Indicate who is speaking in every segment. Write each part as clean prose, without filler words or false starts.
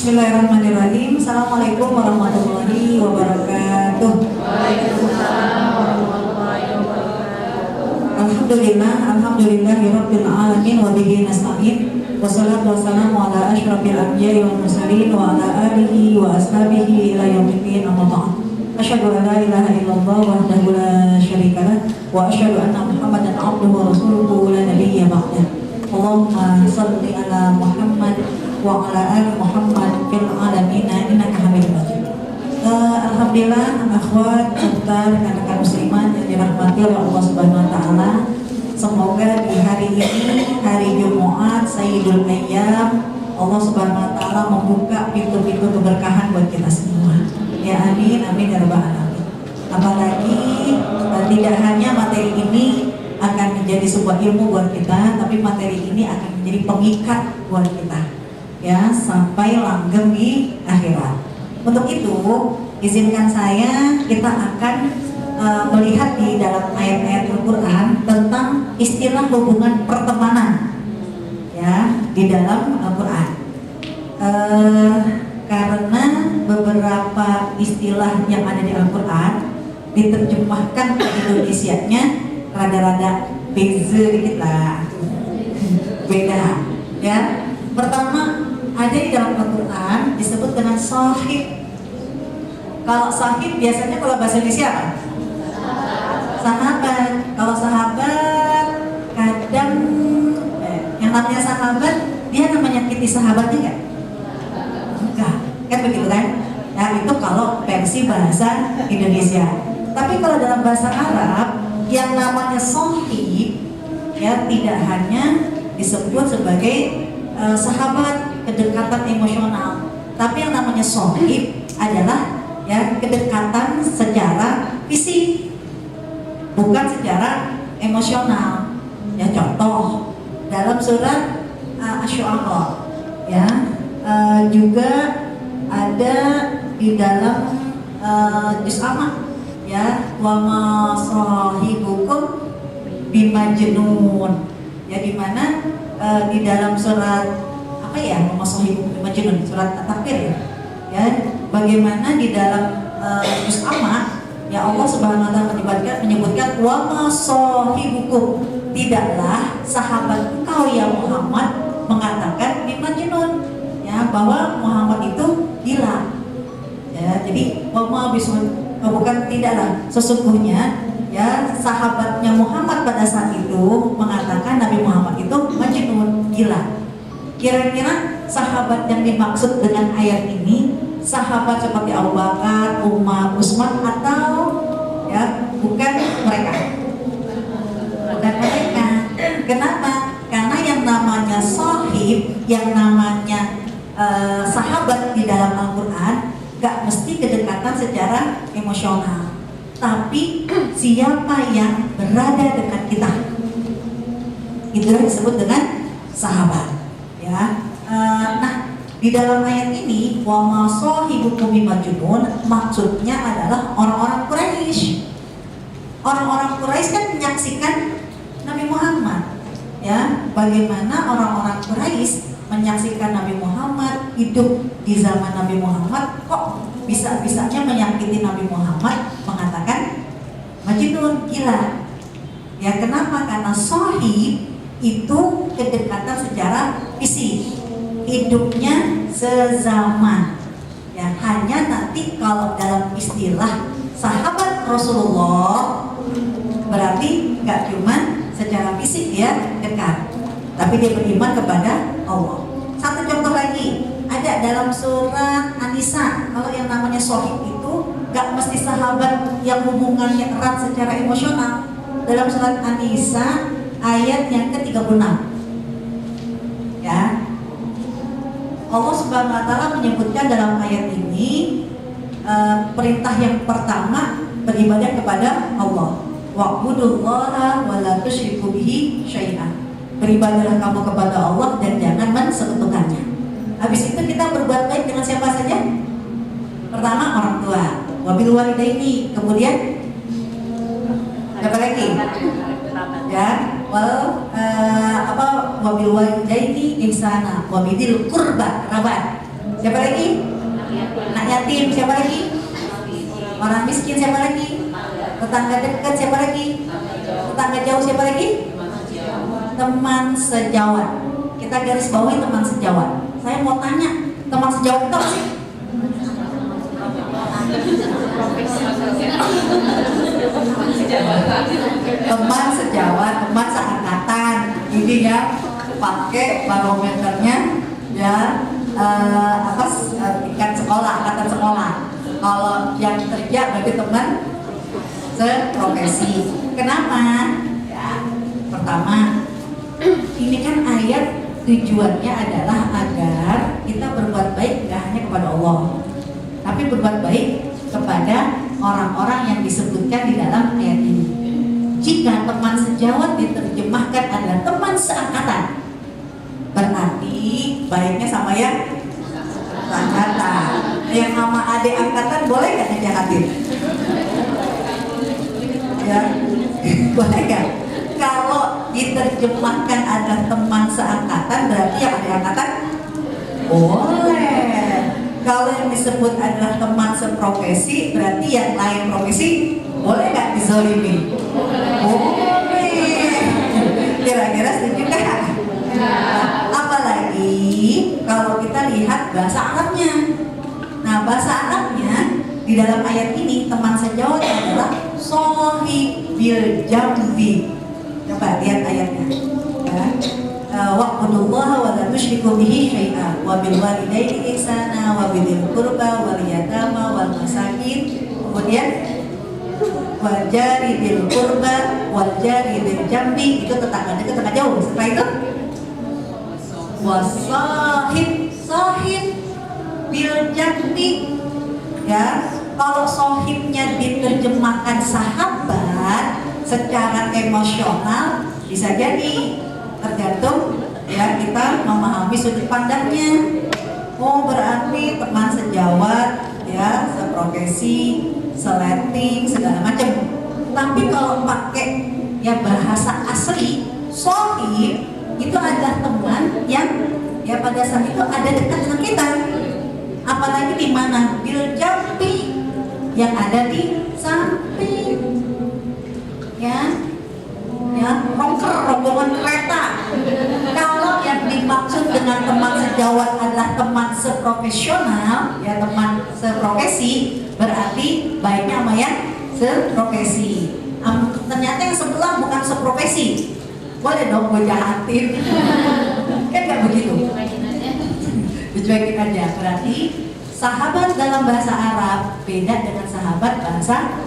Speaker 1: Bismillahirrahmanirrahim. Assalamualaikum warahmatullahi wabarakatuh.
Speaker 2: Waalaikumsalam warahmatullahi wabarakatuh.
Speaker 1: Alhamdulillahirabbil alamin wa bihi nasta'in. Wassalatu wassalamu ala asyrafil anbiya'i wal mursalin wa ala alihi wa ashabihi ila yaumiddin, amma ba'd. Asyhadu an la ilaha illallah wahdahu la syarikalah wa asyhadu anna Muhammadan abduhu wa rasuluhu la nabiyya ba'dah. Allahumma shalli ala Muhammad wa ala ali Muhammad fil alamin innaka Hamidum Majid. Alhamdulillah, akhwat serta rekan-rekan muslimat yang dirahmati oleh Allah Subhanahu wa taala. Semoga di hari ini, hari Jumat Sayyidul Ayyam, Allah Subhanahu wa taala membuka pintu-pintu keberkahan buat kita semua. Ya amin, amin ya rabbal alamin. Apalagi tidak hanya materi ini akan menjadi sebuah ilmu buat kita, tapi materi ini akan menjadi pengikat buat kita. Ya, sampai langgeng di akhirat. Untuk itu, izinkan saya kita akan melihat di dalam ayat-ayat Al-Quran tentang istilah hubungan pertemanan, ya, di dalam Al-Quran. Karena beberapa istilah yang ada di Al-Quran diterjemahkan ke Indonesianya rada-rada beza dikit lah, beda, ya. Pertama, ada di dalam Al-Quran disebut dengan sahib. Kalau sahib biasanya kalau bahasa Indonesia apa? Sahabat. Kalau sahabat kadang yang namanya sahabat, dia namanya nyakiti sahabatnya enggak? Enggak, kan begitu kan? Nah itu kalau versi bahasa Indonesia. Tapi kalau dalam bahasa Arab yang namanya sahib, ya tidak hanya disebut sebagai sahabat, kedekatan emosional, tapi yang namanya sahib adalah ya kedekatan secara fisik, bukan secara emosional. Ya contoh dalam surat Asy-Syu'ara, ya juga ada di dalam juz amma, ya wa ma sahibukum bimajnun, ya di mana di dalam surat apa ya, wa ma sahibukum bimajnun, surat At-Takwir, ya bagaimana di dalam juz amma, ya Allah Subhanahu wa taala menyebutkan wa ma sahibukum, tidaklah sahabat engkau ya Muhammad mengatakan bimajnun, ya bahwa Muhammad itu gila. Ya, jadi wa ma bisun, bukan tidaklah, sesungguhnya ya sahabatnya Muhammad pada saat itu mengatakan Nabi Muhammad itu majnun, gila. Kira-kira sahabat yang dimaksud dengan ayat ini sahabat seperti Abu Bakar, Umar, Utsman, atau ya bukan mereka? Bukan mereka. Kenapa? Karena yang namanya sahib, yang namanya sahabat di dalam Al-Quran gak mesti kedekatan secara emosional, tapi siapa yang berada dekat kita, itulah disebut dengan sahabat, ya. Nah di dalam ayat ini wa ma sahibukum bimajnun, maksudnya adalah orang-orang Quraisy. Orang-orang Quraisy kan menyaksikan Nabi Muhammad, ya bagaimana orang-orang Quraisy menyaksikan Nabi Muhammad, hidup di zaman Nabi Muhammad, kok bisa-bisanya menyakiti Nabi Muhammad, mengatakan majnun, gila. Ya kenapa? Karena sahib itu kedekatan secara fisik, hidupnya sezaman, ya hanya nanti kalau dalam istilah sahabat Rasulullah berarti nggak cuma secara fisik dia dekat, tapi dia beriman kepada Allah. Satu contoh lagi ada dalam surat An-Nisa. Kalau yang namanya sahib itu nggak mesti sahabat yang hubungannya erat secara emosional. Dalam surat An-Nisa ayat yang ke-36, ya Allah Subhanahu wa taala menyebutkan dalam ayat ini perintah yang pertama beribadah kepada Allah. Wa'budullaha wa la tusyriku bihi syai'an. Beribadahlah kamu kepada Allah dan jangan mensekutukannya. Habis itu kita berbuat baik dengan siapa saja? Pertama orang tua, wabil walidaini, kemudian apa lagi? Ya, wabil walidaini ihsana, wabidil qurba, kerabat. Siapa lagi? Anak yatim. Siapa lagi? Orang miskin. Siapa lagi? Tetangga dekat. Siapa lagi? Tetangga jauh. Siapa lagi? Teman sejawat. Kita garis bawahi teman sejawat. Saya mau tanya, teman sejawat itu apa sih? Teman sejawat, teman seangkatan. Ini ya, pakai barometernya ya, tingkat sekolah, angkatan sekolah. Kalau yang kerja berarti teman seprofesi. Kenapa? Ya, pertama, ini kan ayat tujuannya adalah agar kita berbuat baik tidak hanya kepada Allah, tapi berbuat baik kepada orang-orang yang disebutkan di dalam ayat ini. Jika teman sejawat diterjemahkan adalah teman seangkatan, berarti baiknya sama yang seangkatan. Yang sama adik angkatan boleh nggak ngejahatin? Ya, boleh nggak? Kalau diterjemahkan adalah teman seangkatan, berarti yang adik angkatan boleh. Kalau yang disebut adalah teman seprofesi, berarti yang lain profesi boleh nggak dizolimi? Boleh. Kira-kira setuju nggak? Apalagi kalau kita lihat bahasa Arabnya. Nah, bahasa Arabnya di dalam ayat ini teman sejawat adalah sohib bil jambi. Coba lihat ayatnya. Ya. Wa'budullaha wa la tusyriku bihi syai'a wa bil walidaini ihsana wa bil qurba wal yatama wal masakin. Kemudian wal jari bil qurba wal jari bil jambi, itu tetangga dekat, tetangga jauh. Setelah itu wasahib bil jambi. Ya, kalau sohibnya diterjemahkan sahabat secara emosional bisa jadi, tergantung ya kita memahami sudut pandangnya. Oh, berarti teman sejawat ya, seprofesi, seleting, segala macam. Tapi kalau pakai ya bahasa asli, sohib itu adalah teman yang ya pada saat itu ada dekat dengan kita. Apalagi di mana? Bil jambi, yang ada di samping. Ya, rombongan kereta. Kalau yang dimaksud dengan teman sejawat adalah teman seprofesional, ya teman seprofesi, berarti baiknya sama yang seprofesi. Ternyata yang sebelah bukan seprofesi, boleh dong gue jahatin. Kan nggak begitu. Dicuekin aja. Berarti sahabat dalam bahasa Arab beda dengan sahabat bahasa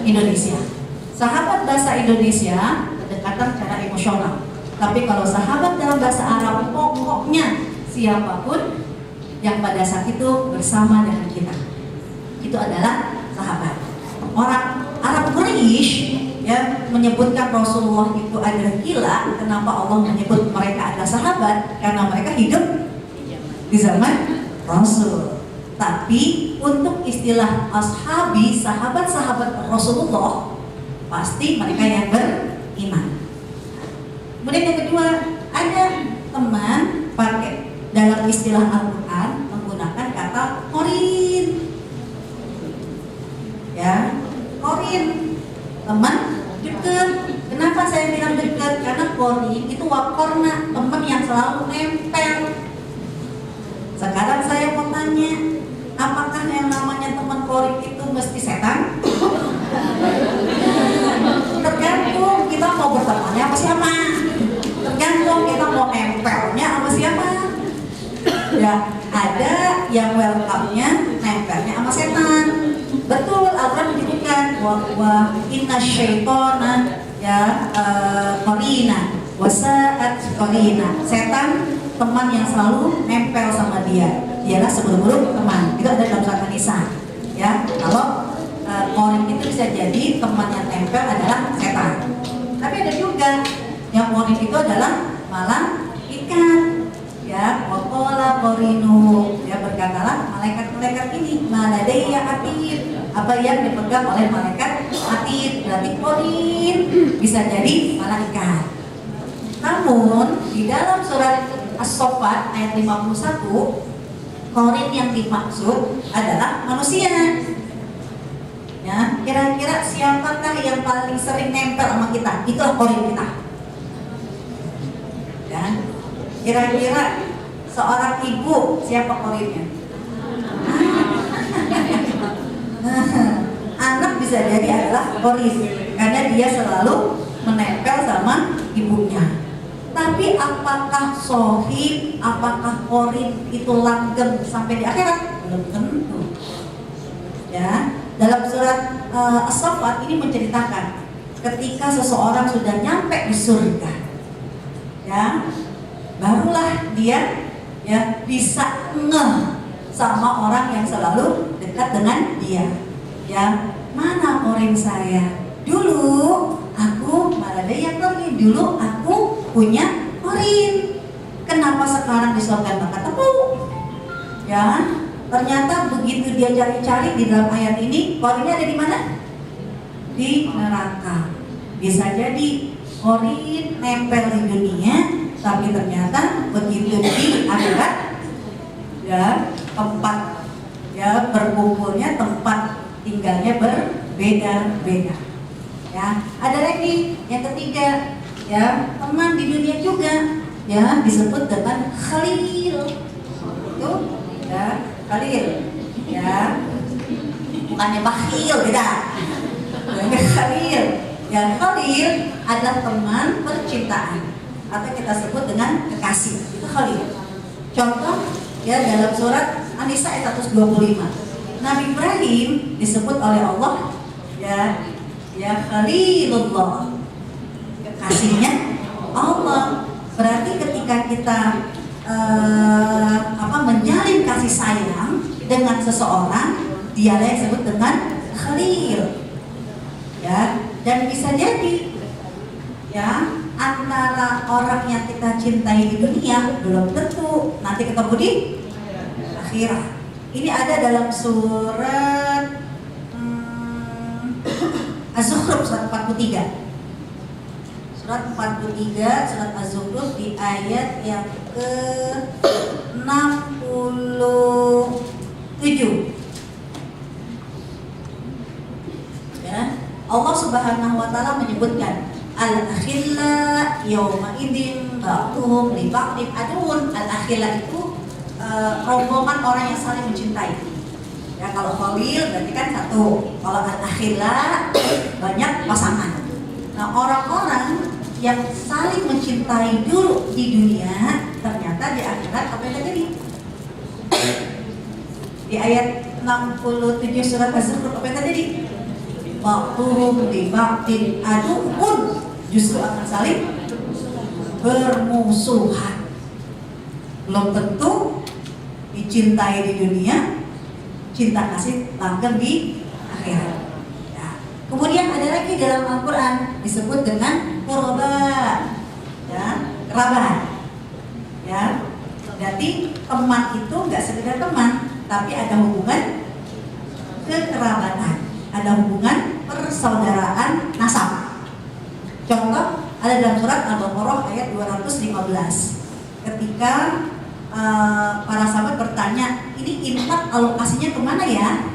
Speaker 1: Indonesia. Sahabat bahasa Indonesia kedekatan secara emosional. Tapi kalau sahabat dalam bahasa Arab, pokoknya siapapun yang pada saat itu bersama dengan kita, itu adalah sahabat. Orang Arab Quraisy ya menyebutkan Rasulullah itu adalah gila. Kenapa Allah menyebut mereka adalah sahabat? Karena mereka hidup di zaman Rasul. Tapi untuk istilah ashabi, sahabat-sahabat Rasulullah, pasti mereka yang beriman. Kemudian yang kedua, ada teman pakai dalam istilah Al-Quran menggunakan kata qorin. Ya, qorin, teman dekat. Kenapa saya bilang dekat? Karena qorin itu wakorna, teman yang selalu nempel. Sekarang saya mau tanya, apakah yang namanya teman qorin itu mesti setan? Tergantung kita mau bertemannya sama siapa. Tergantung kita mau nempelnya sama siapa. Ya, ada yang welcome-nya nempelnya sama setan. Betul, Al-Quran menyebutkan wa inna syaitana ya qarina wa sa'at qarina. Setan teman yang selalu nempel sama dia. Dialah seburuk-buruk teman. Itu ada dalam surat An-Nisa. Ya, kalau qorin itu bisa jadi teman yang nempel adalah setan. Tapi ada juga yang qorin itu adalah malah ikan. Ya, waqala qorinu, ya berkatalah malaikat-malaikat ini maladaiya atid, apa yang dipegang oleh malaikat atid. Berarti qorin bisa jadi malaikat. Namun di dalam surat As-Saffat ayat 51 Qarin yang dimaksud adalah manusia. Ya, kira-kira siapakah yang paling sering nempel sama kita? Itulah qarin kita. Ya, kira-kira seorang ibu siapa qarinnya? Anak bisa jadi adalah qarin karena dia selalu menempel sama ibunya. Tapi apakah sohib, apakah qarin itu langgeng sampai di akhirat? Belum tentu. Ya, dalam surat As-Saffat ini menceritakan ketika seseorang sudah nyampe di surga, ya, barulah dia ya bisa ngeh sama orang yang selalu dekat dengan dia. Ya, mana qarin saya? Dulu aku malah ada yang pergi. Dulu aku punya qarin. Kenapa sekarang di surga nggak ketemu? Ya, ternyata begitu dia cari-cari di dalam ayat ini, qarinnya ada di mana? Di neraka. Bisa jadi qarin nempel di dunia, tapi ternyata begitu di akhirat, ya tempat ya berkumpulnya, tempat tinggalnya berbeda-beda. Ya, ada lagi yang ketiga, ya teman di dunia juga, ya disebut dengan khalil. Itu ya khalil, ya bukannya bakhil, beda. Bukannya khalil. Ya khalil adalah teman percintaan atau kita sebut dengan kekasih. Itu khalil. Contoh ya dalam surat An-Nisa ayat 125. Nabi Ibrahim disebut oleh Allah ya Khalilullah, kekasihnya Allah. Berarti ketika kita menjalin kasih sayang dengan seseorang, dialah yang disebut dengan Khalil. Ya, dan bisa jadi ya antara orang yang kita cintai di dunia belum tentu nanti ketemu di akhirat. Ini ada dalam surat Az-Zukhruf surat 43. Surat 43, surat Az-Zukhruf di ayat yang ke-67. Ya, Allah Subhanahu wa taala menyebutkan al-akhilla yawma idzin ba'dhum li ba'din adun. Al-akhilla itu rombongan orang yang saling mencintai. Ya, kalau khalil berarti kan satu. Kalau al-akhilla banyak pasangan. Nah, orang-orang yang saling mencintai dulu di dunia ternyata di akhirat apa yang terjadi? Di ayat 67 surat Az-Zukhruf apa yang terjadi? Ba'dhum li ba'din adun, justru akan saling bermusuhan. Belum tentu dicintai di dunia, cinta kasih langgeng di akhirat. Ya. Kemudian ada lagi dalam Al-Quran disebut dengan qurba, ya, kerabat. Ya, berarti teman itu nggak sekedar teman, tapi ada hubungan kekerabatan, ada hubungan persaudaraan nasab. Contoh ada dalam surat Al-Baqarah ayat 215. Ketika para sahabat bertanya, ini infak alokasinya kemana ya?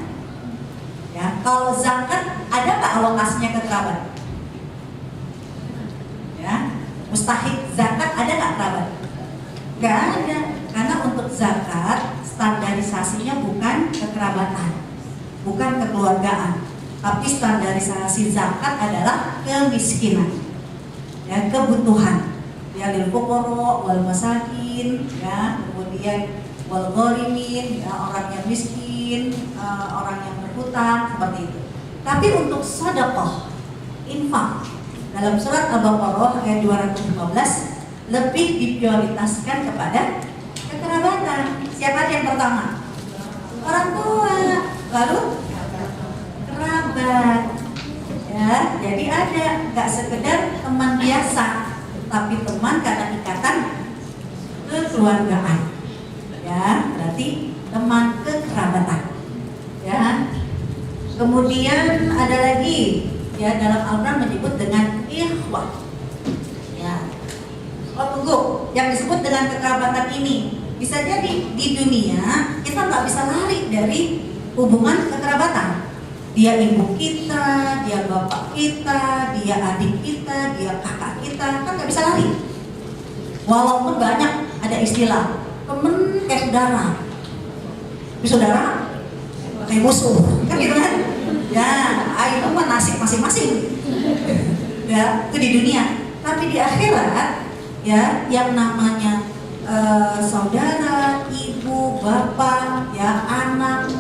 Speaker 1: Ya, kalau zakat ada nggak alokasinya ke kerabat? Ya, mustahik zakat ada nggak kerabat? Nggak ada, karena untuk zakat standarisasinya bukan kekerabatan, bukan kekeluargaan, tapi standarisasi zakat adalah kemiskinan, ya kebutuhan. Ya lil fuqara wal masakin, ya kemudian wal gharimin, ya orang yang miskin, orang yang berhutang, seperti itu. Tapi untuk sedekah, infak dalam surat Al-Baqarah ayat 215 lebih diprioritaskan kepada kekerabatan. Siapa yang pertama? Orang tua, lalu kerabat. Ya, jadi ada, nggak sekedar teman biasa, tapi teman karena ikatan kekeluargaan. Ya, berarti teman kekerabatan. Ya. Kemudian ada lagi ya dalam Al-Quran menyebut dengan ikhwah. Ya. Oh tunggu, yang disebut dengan kekerabatan ini bisa jadi di dunia kita nggak bisa lari dari hubungan kekerabatan. Dia ibu kita, dia bapak kita, dia adik kita, dia kakak kita, kan nggak bisa lari. Walaupun banyak ada istilah temen kayak saudara, tapi saudara kayak musuh, kan gitu kan? Ya, itu mah nasib masing-masing. Ya, itu di dunia. Tapi di akhirat, ya, yang namanya saudara, ibu, bapak, ya anak,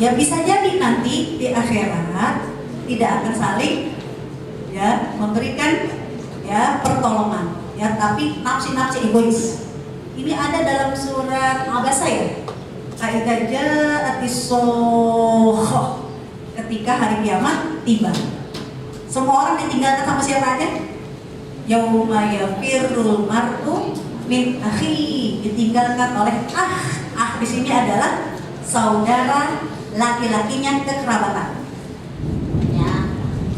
Speaker 1: ya bisa jadi nanti di akhirat tidak akan saling, ya, memberikan, ya, pertolongan, ya, tapi nafsi-nafsi egois. Ini ada dalam surat Al-Abasa ya. Kaidah ja'atis-sokhah, ketika hari kiamat tiba. Semua orang ditinggalkan sama siapa aja? Yauma yafirrul mar'u min akhi, ditinggalkan oleh di sini adalah saudara laki-lakinya kekerabatan.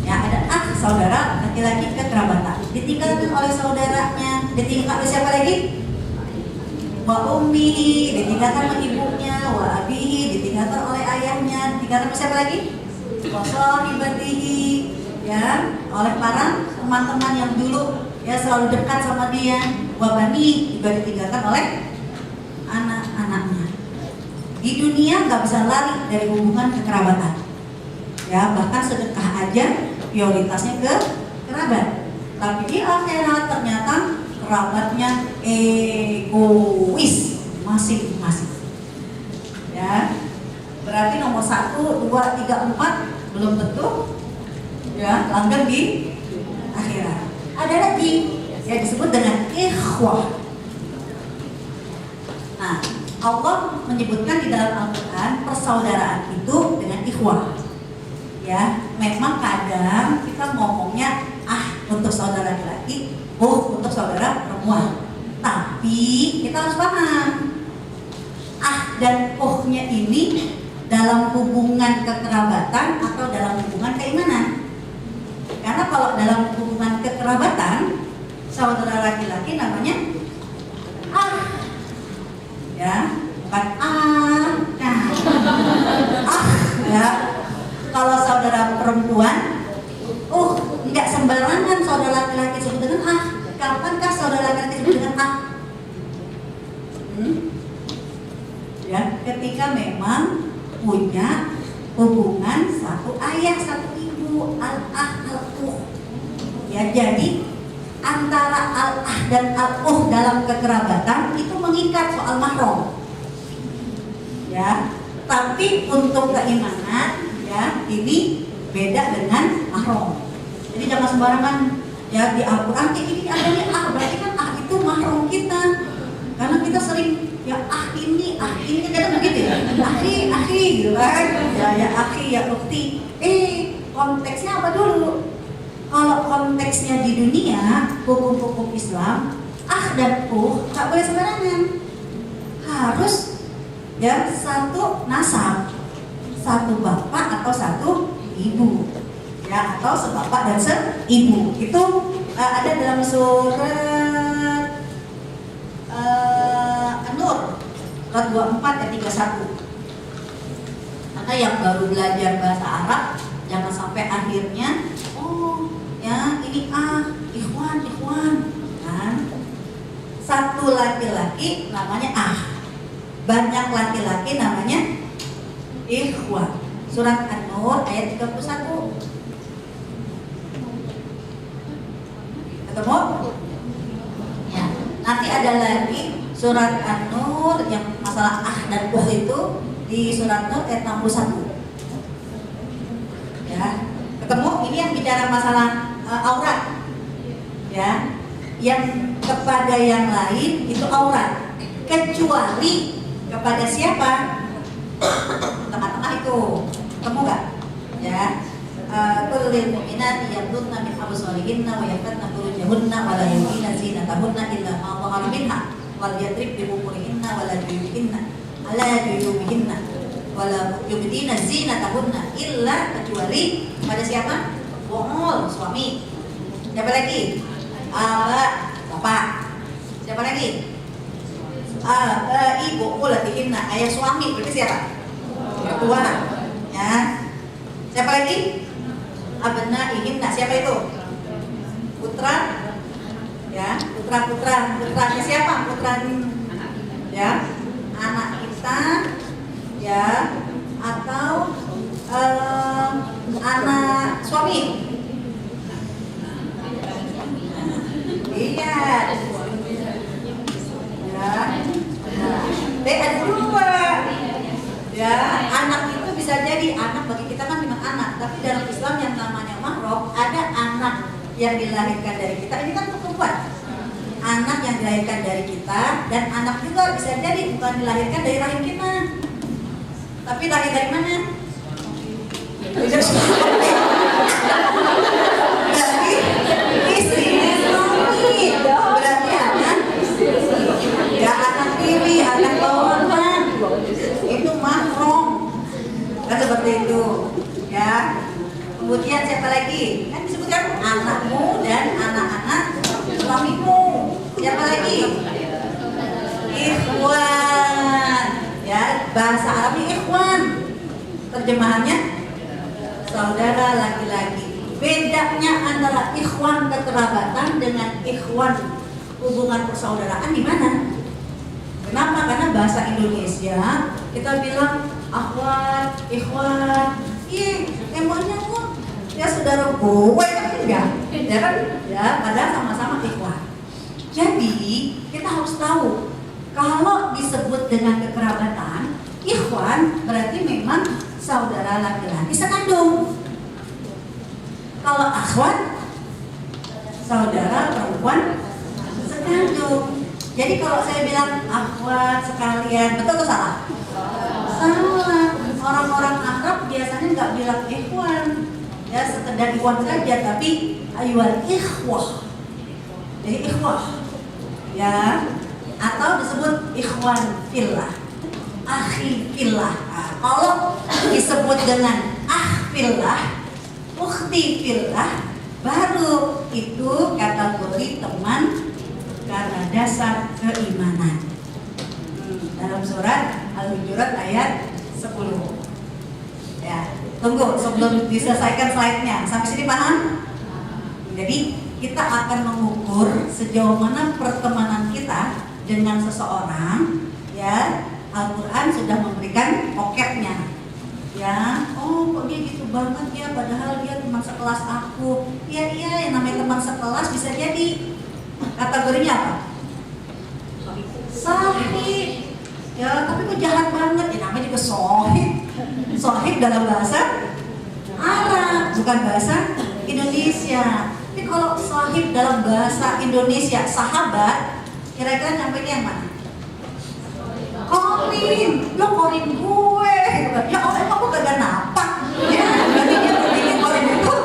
Speaker 1: Ya ada saudara laki-laki kekerabatan. Ditinggalkan oleh saudaranya, ditinggalkan oleh siapa lagi? Wa ummihi, ditinggalkan oleh ibunya, wa abihi, ditinggalkan oleh ayahnya, ditinggalkan oleh siapa lagi? Wa sahibatihi, ya, oleh para teman-teman yang dulu ya selalu dekat sama dia. Wa bani, juga ditinggalkan oleh anak-anaknya. Di dunia nggak bisa lari dari hubungan kekerabatan. Ya, bahkan sedekah aja prioritasnya ke kerabat. Tapi di akhirat ternyata kerabatnya egois masing-masing. Ya, berarti nomor 1, 2, 3, 4 belum tentu ya langgeng di akhirat. Ada lagi yang disebut dengan ikhwah. Nah, Allah menyebutkan di dalam Al-Quran persaudaraan itu dengan ikhwah. Ya, memang kadang kita ngomongnya untuk saudara laki-laki, untuk saudara perempuan. Tapi kita harus paham dan nya ini dalam hubungan kekerabatan atau dalam hubungan keimanan. Karena kalau dalam hubungan kekerabatan, saudara laki-laki namanya ya, bukan ya. Kalau saudara perempuan, nggak sembarangan saudara laki-laki sebut dengan Kapankah saudara laki-laki sebut dengan Ya, ketika memang punya hubungan satu ayah satu ibu, al-ukh. Ya, jadi antara al-ah dan al-ukh dalam kekerabatan itu mengikat soal mahram. Ya, tapi untuk keimanan ya ini beda dengan mahram. Jadi jangan sembarangan ya di Al-Quran ini adanya berarti kan itu mahram kita. Karena kita sering ya ini kadang begitu ya. Akhi gitu kan. Ya akhi ya ukti. Konteksnya apa dulu? Kalau konteksnya di dunia hukum-hukum Islam, dan nggak boleh sembarangan. Harus ya satu nasab, satu bapak atau satu ibu, ya, atau sebapak dan seibu. Itu ada dalam surat An-Nur surat 24 ayat 31. Maka yang baru belajar bahasa Arab jangan sampai akhirnya ya ini ikhwan kan. Satu laki-laki namanya banyak laki-laki namanya ikhwan. Surat An-Nur ayat 31. Ketemu? Ya. Nanti ada lagi surat An-Nur yang masalah dan itu di surat Nur ayat 61. Ya. Ketemu? Ini yang bicara masalah aurat. Ya. Yang kepada yang lain itu aurat. Kecuali kepada siapa? Tengah-tengah itu. Ketemu nggak? Ya. Kullil mu'minati yaghdudna min absarihinna wa yahfazna furujahunna wa la yubdina zinatahunna illa ma dhahara minha wal yadrib bi khumurihinna wa la juyubihinna wa la yubdina zinatahunna illa, kecuali pada siapa? Suami. Siapa lagi? Bapak. Siapa lagi? ibu ulatihinna, ayah suami berarti siapa? Mertua. Ya. Siapa lagi? Abnaihinna, siapa itu? Putra. Ya, putranya siapa? Ya, anak kita, ya, atau anak suami. Iya. Ya. Ada dua. Ya, anak itu bisa jadi anak bagi kita kan memang anak, tapi dalam Islam yang namanya mahram ada anak yang dilahirkan dari kita. Ini kan perempuan. Anak yang dilahirkan dari kita dan anak juga bisa jadi bukan dilahirkan dari rahim kita. Tapi lahir dari mana? Dari istri suami. Berarti anak ya anak tiri, anak bawahan. Itu mahram. Kan seperti itu. Ya. Kemudian siapa lagi? Kan disebutkan anakmu dan anak-anak suamimu. Siapa lagi? Ikhwan. Ya, bahasa Arabnya ikhwan. Terjemahannya saudara laki-laki. Bedanya antara ikhwan kekerabatan dengan ikhwan hubungan persaudaraan di mana? Kenapa? Karena bahasa Indonesia kita bilang akhwat, ikhwan. Ih, emangnya kok ya saudara gue kan enggak? Ya kan? Ya, padahal sama-sama ikhwan. Jadi kita harus tahu kalau disebut dengan kekerabatan, ikhwan berarti memang saudara laki-laki sekandung. Kalau akhwat, saudara perempuan sekandung. Jadi kalau saya bilang akhwat sekalian, betul atau salah? Salah. Orang-orang Arab biasanya nggak bilang ikhwan, ya sekedar ikhwan saja, tapi ayyuhal ikhwah. Jadi ikhwah. Ya, atau disebut ikhwan fillah, akhi fillah. Nah, kalau disebut dengan fillah, ukhti fillah, baru itu kategori teman karena dasar keimanan. Dalam surat Al-Hujurat ayat 10. Ya, tunggu sebelum diselesaikan slide-nya. Sampai sini paham? Jadi kita akan mengukur sejauh mana pertemanan kita dengan seseorang. Ya, Al-Quran sudah memberikan poketnya. Ya, oh kok dia gitu banget ya, padahal dia teman sekelas aku. Iya, yang namanya teman sekelas bisa jadi kategorinya apa? Sahib. Ya, tapi kok jahat banget. Ya namanya juga sohib. Sohib dalam bahasa Arab, bukan bahasa Indonesia. Tapi kalau sahib dalam bahasa Indonesia, sahabat, kira-kira nyampe yang mana? Korin, lo korin gue. Ya Allah, kamu gak napak. Ya, berarti dia bikin korin itu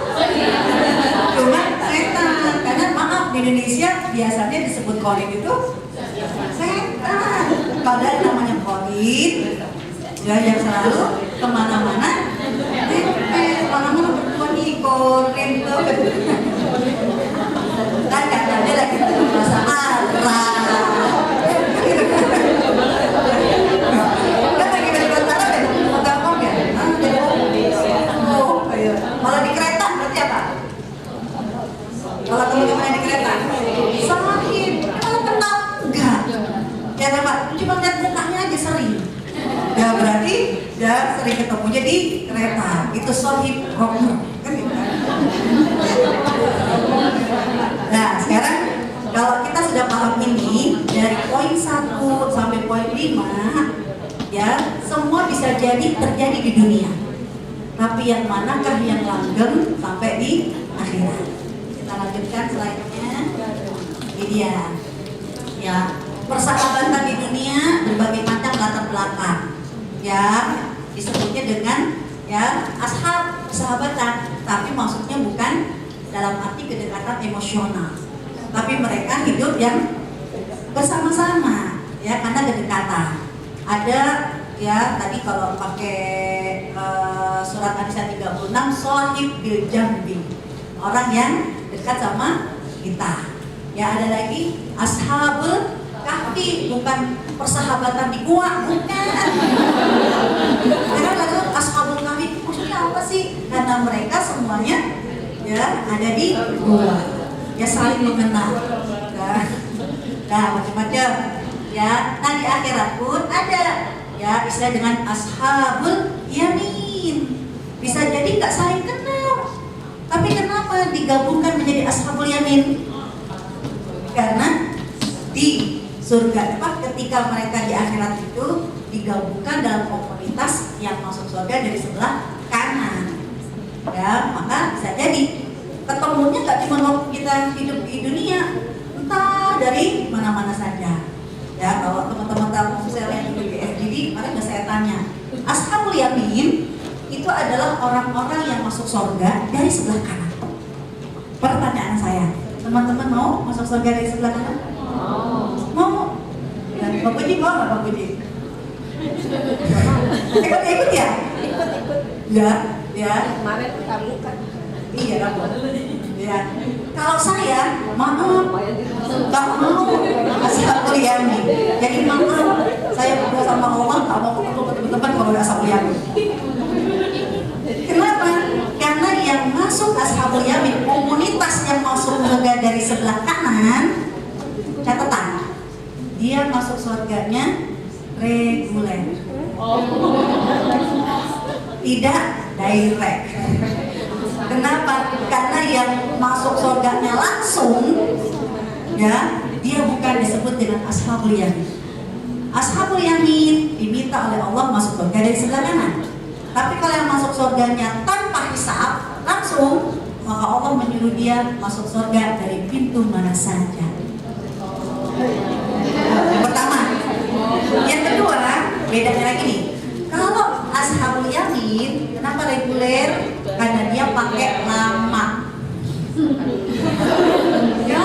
Speaker 1: cuma setan. Karena maaf, di Indonesia biasanya disebut korin itu setan. Padahal namanya korin, ya yang selalu kemana-mana. Kemana-mana berdua nih korin tuh. Kan katanya lagi bahasa Arab. Kan lagi bahasa Arab ya, gampang ya. Kalau di kereta berarti apa? Kalau teman-teman di kereta, sahib, kalau kenal enggak? Ya teman, cuma lihat mukanya aja sering. Ya berarti ya sering ketemunya di kereta. Itu sahib rohmu, kan gitu kan? Nah sekarang kalau kita sudah paham ini dari poin 1 sampai poin 5, ya semua bisa jadi terjadi di dunia. Tapi yang manakah yang langgeng sampai di akhirat? Kita lanjutkan slide-nya. Ini dia. Ya, persahabatan di dunia berbagai macam latar belakang. Ya, disebutnya dengan ya ashab, persahabatan. Tapi maksudnya bukan dalam arti kedekatan emosional. Tapi mereka hidup yang bersama-sama, ya karena kedekatan. Ada ya tadi kalau pakai surat An-Nisa 36, shahib bil jambi, orang yang dekat sama kita. Ya ada lagi ashabul kahfi, bukan persahabatan di gua, bukan. Kadang-kadang ashabul kahfi maksudnya apa sih? Karena mereka semuanya ya ada di gua, ya saling mengenal. Nah macam-macam ya. Nah di akhirat pun ada ya istilah dengan ashabul yamin. Bisa jadi nggak saling kenal, tapi kenapa digabungkan menjadi ashabul yamin? Karena di surga ketika mereka di akhirat itu digabungkan dalam komunitas yang masuk surga dari sebelah kanan. Ya, maka bisa jadi ketemunya nggak cuma waktu kita hidup di dunia, entah dari mana-mana saja. Ya, kalau teman-teman tahu misalnya yang di FGD, kemarin udah saya tanya, ashabul yamin itu adalah orang-orang yang masuk surga dari sebelah kanan. Pertanyaan saya, teman-teman mau masuk surga dari sebelah kanan? Mau? Dan Pak Budi mau nggak Pak Budi? Ikut ya?
Speaker 2: Ikut.
Speaker 1: Ya.
Speaker 2: Kemarin kamu kan.
Speaker 1: Iya kamu. Ya. Kalau saya, maaf, nggak mau ashabul yamin. Jadi maaf, saya berdoa sama Allah nggak mau ketemu teman-teman kalau nggak ashabul yamin. Kenapa? Karena yang masuk ashabul yamin, komunitas yang masuk surga dari sebelah kanan, catatan, dia masuk surganya reguler, tidak direct. Kenapa? Karena yang masuk surganya langsung, ya, dia bukan disebut dengan ashabul yamin. Ashabul yamin diminta oleh Allah masuk surga dari sebelah kanan. Tapi kalau yang masuk surganya tanpa hisab langsung, maka Allah menyuruh dia masuk surga dari pintu mana saja. Yang pertama. Yang kedua, bedanya lagi nih. Kalau ashabul yamin, kenapa reguler? Karena dia pakai lama. Ya,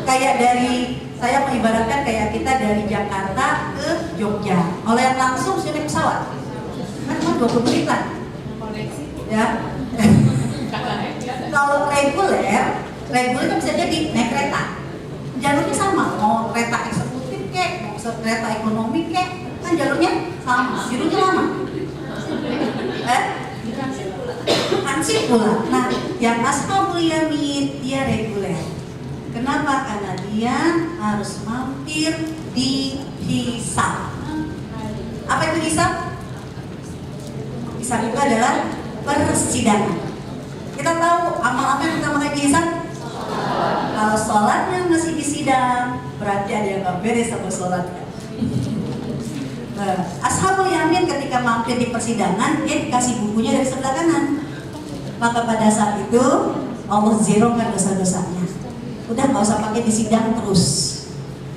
Speaker 1: kayak dari saya mengibaratkan kayak kita dari Jakarta ke Jogja. Kalau yang langsung sih naik pesawat. Kan cuma 20 menit lah. Ya. Kalau reguler kan bisa jadi naik kereta. Jalurnya sama, mau kereta eksekutif kek, mau kereta ekonomi kek, kan jalurnya sama, jalurnya lama. Hansip pula. Nah, yang ashabul yamin dia reguler. Kenapa? Karena dia harus mampir di hisab. Apa itu hisab? Hisab itu adalah persidangan. Kita tahu amal-amal yang pertama kali dihisab. Kalau sholatnya masih disidang, berarti ada yang nggak beres sama sholatnya. Ashabul yamin ketika mampir di persidangan, dia dikasih bukunya dari sebelah kanan. Maka pada saat itu Allah zerokan dosa-dosanya. Udah nggak usah pakai disidang terus.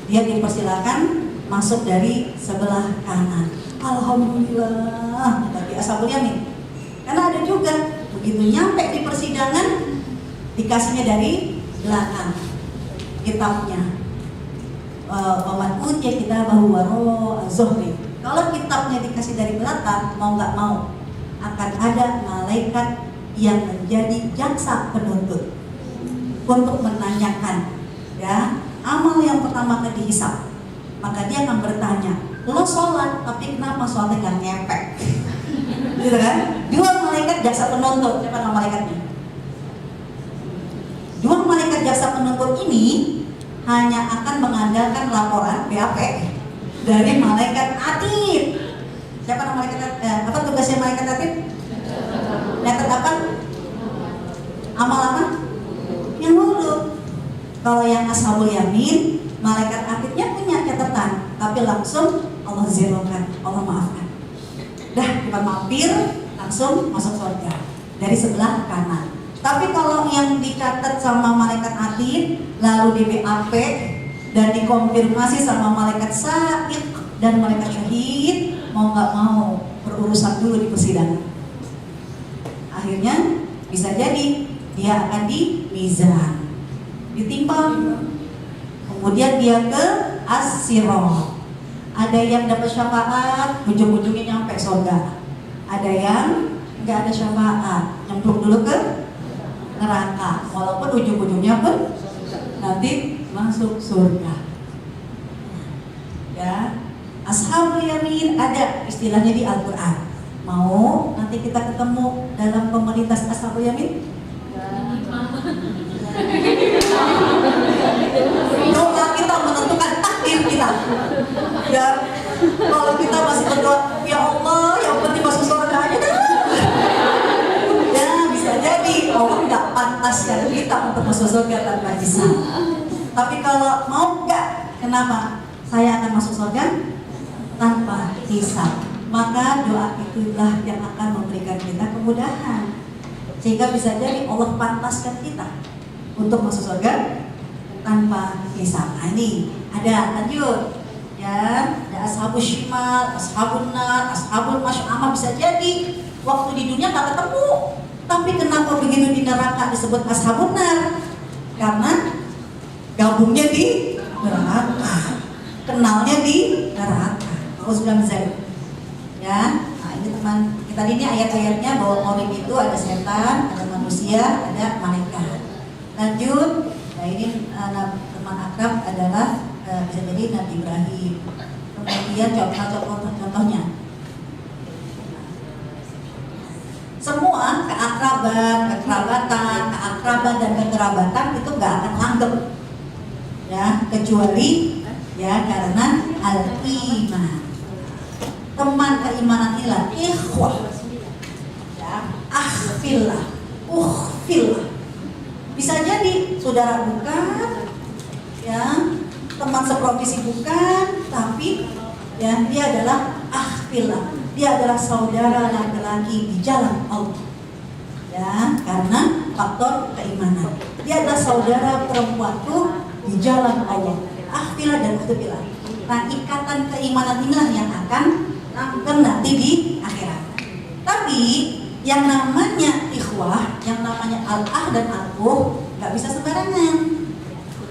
Speaker 1: Dia dipersilakan masuk dari sebelah kanan. Alhamdulillah bagi ashabul yamin. Karena ada juga begitu nyampe di persidangan dikasihnya dari belakang kitabnya. Waman utia kitabahu waro az-zuhri. Kalau kitabnya dikasih dari belakang, mau nggak mau akan ada malaikat yang menjadi jaksa penuntut untuk menanyakan ya amal yang pertama kali dihisab. Maka dia akan bertanya, lo sholat tapi kenapa sholatnya nggak ngepek? Gitu kan? Dua malaikat jaksa penuntut, siapa nama malaikatnya? Dua malaikat jaksa penuntut ini hanya akan mengandalkan laporan BAP dari malaikat atid. Siapa nama malaikat? Apa tugasnya malaikat atid? Nyatet apa? Amal apa? Yang dulu. Kalau yang ashabul yamin, malaikat atidnya punya catatan, tapi langsung Allah zerokan, Allah maafkan. Dah kita mampir, langsung masuk surga dari sebelah kanan. Tapi kalau yang dicatat sama malaikat atid, lalu di BAP dan dikonfirmasi sama malaikat sa'id dan malaikat syahid, mau nggak mau berurusan dulu di persidangan. Akhirnya bisa jadi dia akan di mizan, ditimbang, kemudian dia ke as-sirat. Ada yang dapat syafaat, ujung-ujungnya nyampe surga. Ada yang nggak ada syafaat, nyemplung dulu ke neraka, walaupun ujung-ujungnya pun nanti masuk surga. Ya, Ashabul yamin ada istilahnya di Al-Quran. Mau nanti kita ketemu dalam komunitas Ashabul yamin? Doa kita menentukan takdir kita. Ya, kalau kita masih berdoa, ya Allah, yang penting masuk surga aja deh. Ya, bisa jadi Allah nggak pantaskan kita untuk masuk surga tanpa hisab. Tapi kalau mau nggak, kenapa? Saya akan masuk surga tanpa hisab. Maka doa itulah yang akan memberikan kita kemudahan. Sehingga bisa jadi Allah pantaskan kita untuk masuk surga tanpa hisab. Nah ini ada lanjut ya, ada ashabul shimal, ashabun nar, ashabul masy'amah. Bisa jadi waktu di dunia nggak ketemu, tapi kenapa begitu di neraka disebut ashabun nar? Karena gabungnya di neraka, kenalnya di neraka. Auzubillahi ya. Nah ini teman kita ini ayat-ayatnya bahwa qarin itu ada setan, ada manusia, ada malaikat. Lanjut, nah ini teman akrab adalah bisa jadi Nabi Ibrahim. Kemudian contoh-contohnya, semua keakraban dan kekerabatan itu nggak akan langgeng, ya kecuali ya karena al-iman. Teman keimanan inilah ikhwah, ya akhfillah, ukhfillah. Bisa jadi saudara bukan, ya teman seprofesi bukan, tapi ya dia adalah akhfillah, dia adalah saudara laki-laki di jalan Allah, ya karena faktor keimanan. Dia adalah saudara perempuanku di jalan Allah, akhfillah dan ukhfillah. Nah ikatan keimanan inilah yang akan nanti di akhirat. Tapi yang namanya ikhwah, yang namanya al-ah dan al-ukh nggak bisa sembarangan.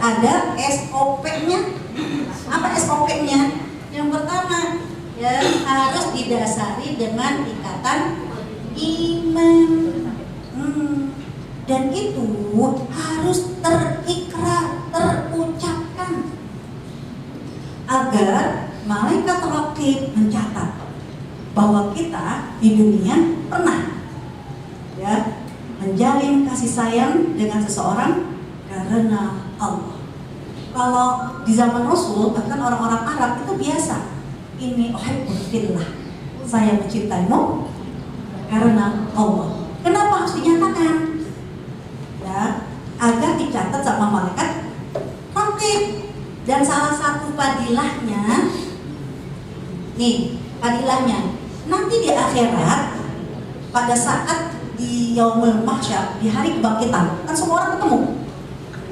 Speaker 1: Ada SOP-nya. Apa SOP-nya? Yang pertama, ya harus didasari dengan ikatan iman. Dan itu harus terikrar, terucapkan agar malaikat raqib mencatat bahwa kita di dunia pernah ya menjalin kasih sayang dengan seseorang karena Allah. Kalau di zaman Rasul bahkan orang-orang Arab itu biasa, ini uhibbuka, saya mencintaimu karena Allah. Kenapa harus dinyatakan? Ya, agar dicatat sama malaikat raqib. Dan salah satu padilahnya nih, padilahnya nanti di akhirat pada saat di yaumul mahsyar, di hari kebangkitan, kan semua orang ketemu.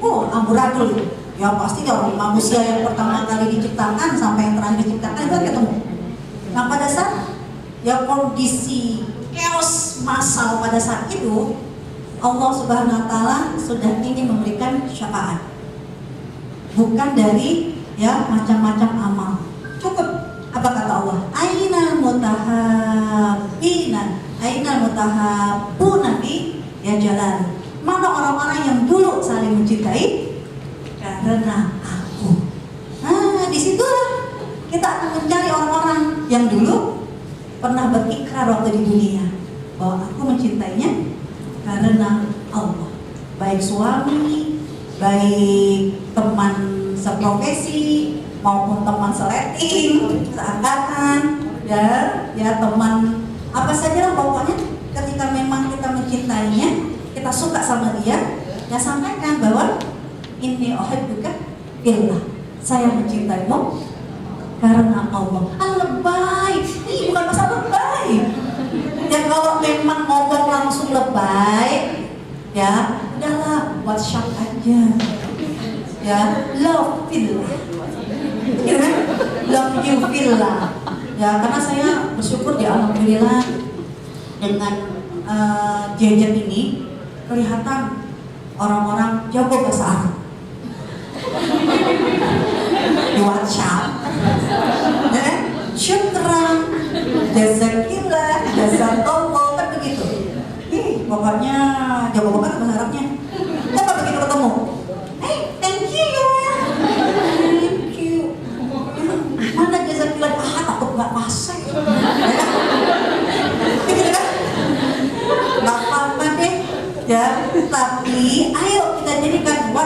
Speaker 1: Oh, amburadul. Ya pasti kalau manusia yang pertama kali diciptakan sampai yang terakhir diciptakan itu ketemu. Nah pada saat ya kondisi chaos massal pada saat itu, Allah Subhanahu wa taala sudah ingin memberikan syafaat. Bukan dari ya macam-macam amal. Cukup apa kata Allah? Ainal mutahabbina, ainal mutahabbuna fi ya jalan. Mana orang-orang yang dulu saling mencintai karena aku. Nah, disitulah kita akan mencari orang-orang yang dulu pernah berikrar waktu di dunia bahwa aku mencintainya karena Allah. Baik suami, baik teman seprofesi maupun teman seleting, seangkatan, ya teman apa saja lah pokoknya. Ketika memang kita mencintainya, kita suka sama dia, ya sampaikan bahwa ini uhibbuka fillah, saya mencintaimu karena Allah. Lebay, ini bukan masalah lebay. Ya kalau memang ngomong langsung lebay, ya udahlah buat syak aja. Ya love fillah, love you fillah. Ya karena saya bersyukur ya alhamdulillah dengan gadget ini kelihatan orang-orang jago bahasa Arab di WhatsApp. Syukran, jazakillah, jazakallah, kan begitu. Pokoknya jago banget bahasa Arabnya. Coba begitu ketemu, thank you ya, thank you. Mana jazakillah? Takut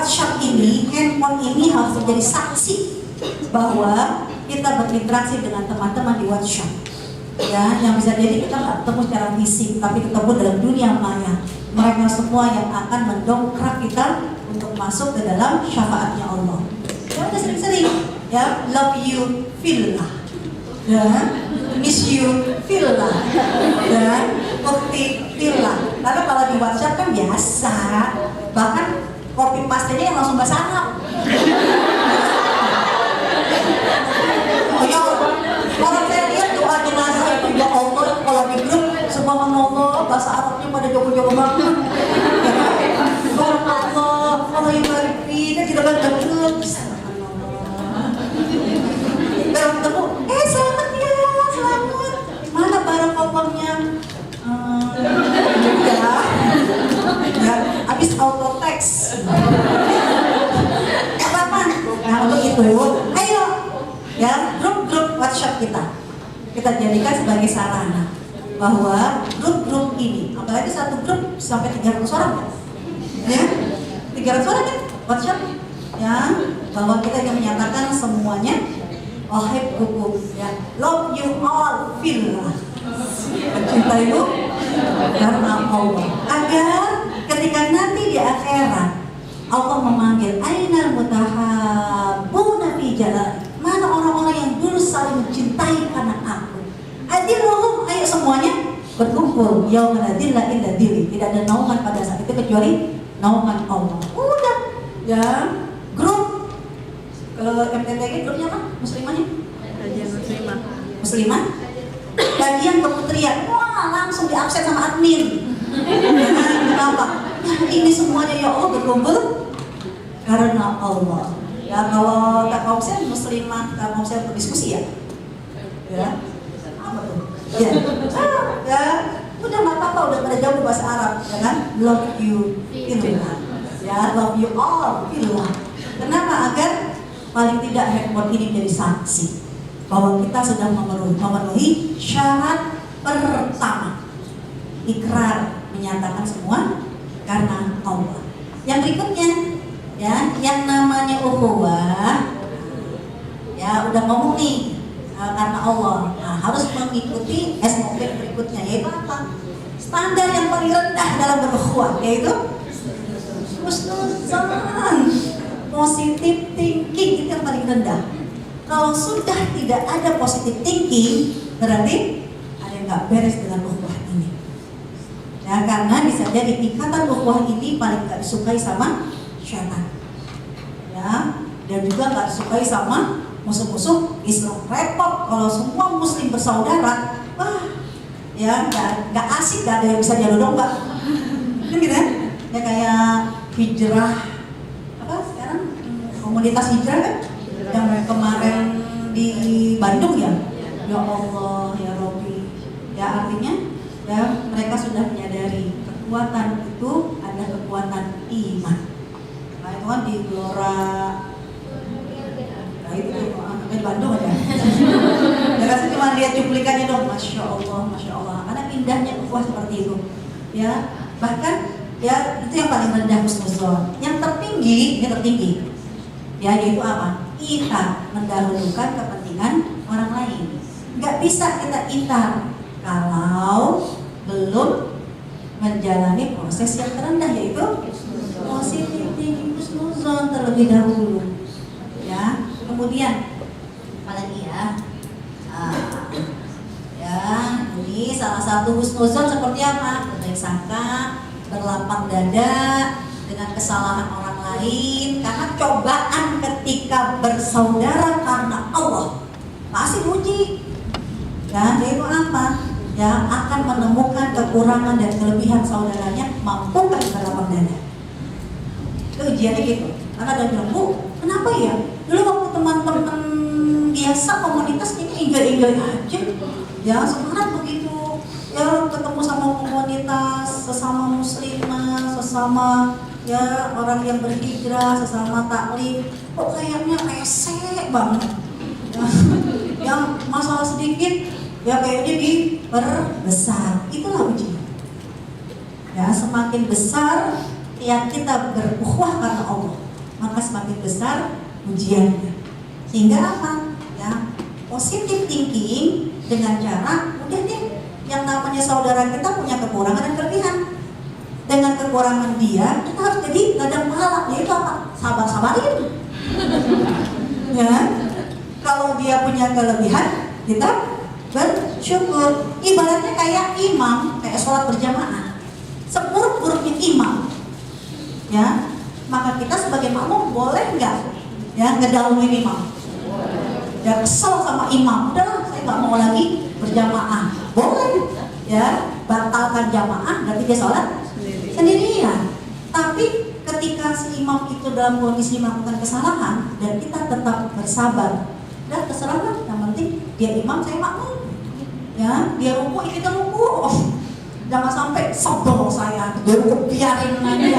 Speaker 1: WhatsApp ini, handphone ini harus menjadi saksi bahwa kita berinteraksi dengan teman-teman di WhatsApp. Ya, yang bisa jadi kita nggak ketemu secara fisik, tapi ketemu dalam dunia maya. Mereka semua yang akan mendongkrak kita untuk masuk ke dalam syafaatnya Allah. Ya udah sering-sering, ya love you fillah, ya miss you fillah, dan ukti fillah. Karena kalau di WhatsApp kan biasa, bahkan copy paste-nya yang langsung bahasa Arab. Oh ya, kalau saya lihat doa jenazah itu ya Allah, kalau di grup subhanallah bahasa Arabnya pada jago-jago banget. Subhanallah, Allah yang barik, dan tidak ada grup. Baru ketemu, selamat ya, selamat. Mana barang kopongnya? Ya, habis auto text. Apa? Nah untuk itu, ayo ya grup-grup WhatsApp kita jadikan sebagai sarana bahwa grup-grup ini, apalagi satu grup sampai 300 orang kan? Ya, 300 orang kan WhatsApp, ya bahwa kita yang menyatakan semuanya uhibbukum, ya love you all fillah, mencintaimu karena Allah, agar ketika nanti di akhirat Allah memanggil ainal mutahabbuna fi jalal, mana orang-orang yang dulu saling mencintai karena aku, adiluhum, ayo semuanya berkumpul yaumul adillah illa dili, tidak ada naungan pada saat itu kecuali naungan Allah. Udah ya, grup. Kalau MTTG grupnya apa? Muslimahnya?
Speaker 2: Kajian muslimah.
Speaker 1: Muslimah? Bagian keputrian, wah langsung diabsen sama admin. Kenapa? Ya, ini semuanya ya Allah berkumpul karena Allah. Ya kalau tak konsen muslimah, tak konsen berdiskusi ya. Ya, apa tuh? Ya, ya udah nggak apa-apa, udah pada jauh bahasa Arab, ya kan? Love you, fillah. Ya, love you all, fillah. Kenapa? Agar paling tidak handphone ini menjadi saksi bahwa kita sudah memenuhi syarat pertama, ikrar, menyatakan semua karena Allah. Yang berikutnya, ya, yang namanya ukhuwah, ya udah ngomong nih karena Allah. Nah, harus mengikuti SOP berikutnya, yaitu apa? Standar yang paling rendah dalam berukhuwah, yaitu husnuzan, positive thinking, itu yang paling rendah. Kalau sudah tidak ada positive thinking, berarti ada yang nggak beres dengan ukhuwah ini. Ya, karena bisa jadi ikatan ukhuwah ini paling nggak disukai sama syaitan. Ya, dan juga nggak disukai sama musuh-musuh Islam. Repot kalau semua muslim bersaudara, wah, ya nggak asik, nggak ada yang bisa diadu domba. Kan gitu ya? Ya kayak hijrah, apa sekarang komunitas hijrah kan? Yang kemarin di Bandung ya, ya Allah, ya Robbi, ya artinya ya mereka sudah menyadari kekuatan itu ada kekuatan iman. Nah itu kan di Gelora, nah itu di Bandung aja. Ya kan cuma lihat cuplikannya dong, masya Allah, karena indahnya ukhuwah seperti itu. Ya bahkan ya itu yang paling rendah husnuzon. Yang tertinggi, ini tertinggi, ya yaitu apa? Kita mendahulukan kepentingan orang lain. Nggak bisa kita itar kalau belum menjalani proses yang terendah, yaitu positive thinking, husnuzon terlebih dahulu. Ya, kemudian apalagi ya? Ya, ini salah satu husnuzon seperti apa? Berbaik sangka, berlapang dada dengan kesalahan orang lain, karena cobaan ketika bersaudara karena Allah pasti uji. Ya, yaitu apa? Ya, akan menemukan kekurangan dan kelebihan saudaranya, mampukah berlapang dada? Itu ujiannya gitu. Karena ada bilang, Bu, kenapa ya? Dulu waktu teman-teman biasa komunitas ini enjoy aja. Ya, sekarang begitu ya ketemu sama komunitas, sesama muslimah, sesama ya orang yang berhijrah, sesama taklim, kok kayaknya rese banget. Ya, yang masalah sedikit ya kayaknya diperbesar. Itulah ujian. Ya, semakin besar tiap kita berukhuwah karena Allah, semakin besar ujiannya. Sehingga apa? Ya, positive thinking dengan cara udah deh, yang namanya saudara kita punya kekurangan dan kelebihan. Dengan kekurangan dia, kita harus jadi ladang pahala. Yaitu apa? Sabar-sabarin. Ya, kalau dia punya kelebihan, kita bersyukur. Ibaratnya kayak imam, kayak sholat berjamaah. Seburuk-buruknya imam, ya, maka kita sebagai makmum boleh nggak, ya, ngedahuluin imam? Ya, kesel sama imam, udah saya nggak mau lagi berjamaah, boleh, ya, batalkan jamaah, berarti dia sholat sendirian. Tapi ketika si imam itu dalam kondisi melakukan kesalahan dan kita tetap bersabar, udah terserah lah, yang penting dia imam, saya makmum, ya, dia ruku, kita ruku. Jangan sampai sebel saya, dia ruku biarin aja.